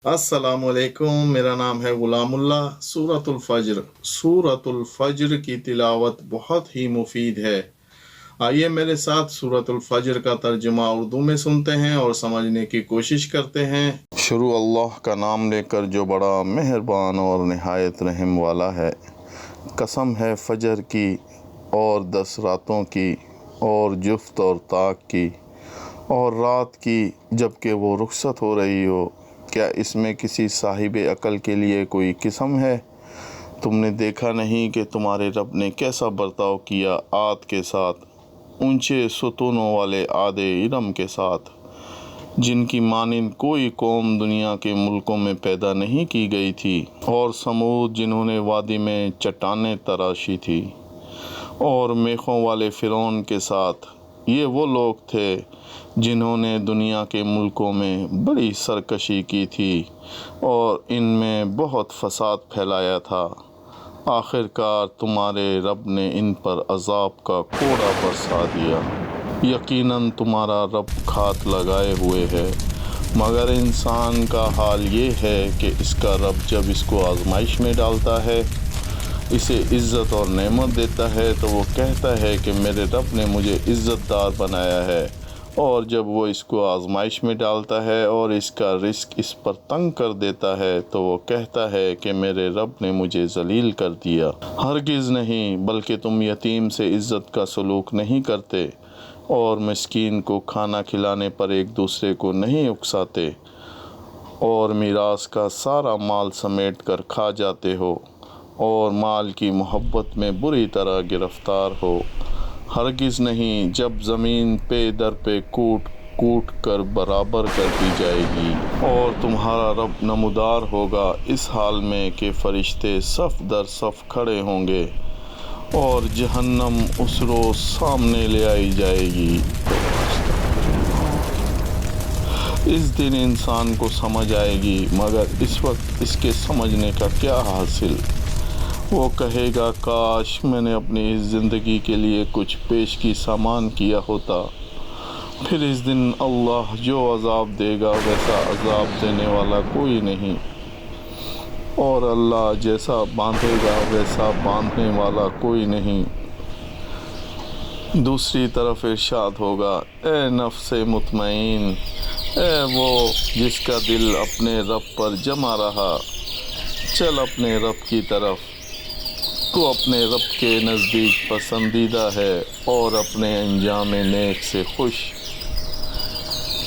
अस्सलामुअलैकुम। मेरा नाम है गुलामुल्लाह। सूरतुल फज्र की तिलावत बहुत ही मुफीद है। आइए मेरे साथ सूरतुल फज्र का तर्जुमा उर्दू में सुनते हैं और समझने की कोशिश करते हैं। शुरू अल्लाह का नाम लेकर जो बड़ा मेहरबान और निहायत रहम वाला है। कसम है फजर की और 10 रातों की और जुफ्त और ताक की और रात की जबकि वो रुखसत हो रही हो। क्या इसमें किसी साहिब अकल के लिए कोई किस्म है? तुमने देखा नहीं कि तुम्हारे रब ने कैसा बर्ताव किया आद के साथ, ऊंचे सुतूनों वाले आदे इरम के साथ, जिनकी मानिंद कोई कौम दुनिया के मुल्कों में पैदा नहीं की गई थी, और समूद जिन्होंने वादी में चट्टानें तराशी थी, और मेखों वाले फ़िरौन के साथ। ये वो लोग थे जिन्होंने दुनिया के मुल्कों में बड़ी सरकशी की थी और इनमें बहुत फसाद फैलाया था। आखिरकार तुम्हारे रब ने इन पर अजाब का कोड़ा बरसा दिया। यकीनन तुम्हारा रब घात लगाए हुए है। मगर इंसान का हाल ये है कि इसका रब जब इसको आजमाइश में डालता है, इसे इज़्ज़त और नेमत देता है, तो वो कहता है कि मेरे रब ने मुझे इज़्ज़तदार बनाया है, और जब वो इसको आजमाइश में डालता है और इसका रिस्क इस पर तंग कर देता है, तो वो कहता है कि मेरे रब ने मुझे ज़लील कर दिया। हरगिज़ नहीं, बल्कि तुम यतीम से इज़्ज़त का सलूक नहीं करते और मिस्कीन को खाना खिलाने पर एक दूसरे को नहीं उकसाते, और मीरास का सारा माल समेट कर खा जाते हो और माल की मोहब्बत में बुरी तरह गिरफ्तार हो। हरगिज़ नहीं, जब ज़मीन पे दर पे कूट कूट कर बराबर कर दी जाएगी और तुम्हारा रब नमूदार होगा इस हाल में कि फ़रिश्ते सफ़ दर सफ़ खड़े होंगे और जहन्नम उस रोज़ सामने ले आई जाएगी। इस दिन इंसान को समझ आएगी, मगर इस वक्त इसके समझने का क्या हासिल। वो कहेगा, काश मैंने अपनी इस ज़िंदगी के लिए कुछ पेश की सामान किया होता। फिर इस दिन अल्लाह जो अज़ाब देगा वैसा अज़ाब देने वाला कोई नहीं, और अल्लाह जैसा बांधेगा वैसा बांधने वाला कोई नहीं। दूसरी तरफ इरशाद होगा, ए नफ्से मुतमईन, ए वो जिसका दिल अपने रब पर जमा रहा, चल अपने रब की तरफ। तो अपने रब के नज़दीक पसंदीदा है और अपने अंजाम नेक से खुश।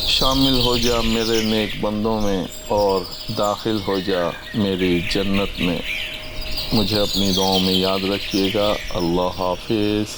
शामिल हो जा मेरे नेक बंदों में और दाखिल हो जा मेरी जन्नत में। मुझे अपनी दुआओं में याद रखिएगा। अल्लाह हाफिज़।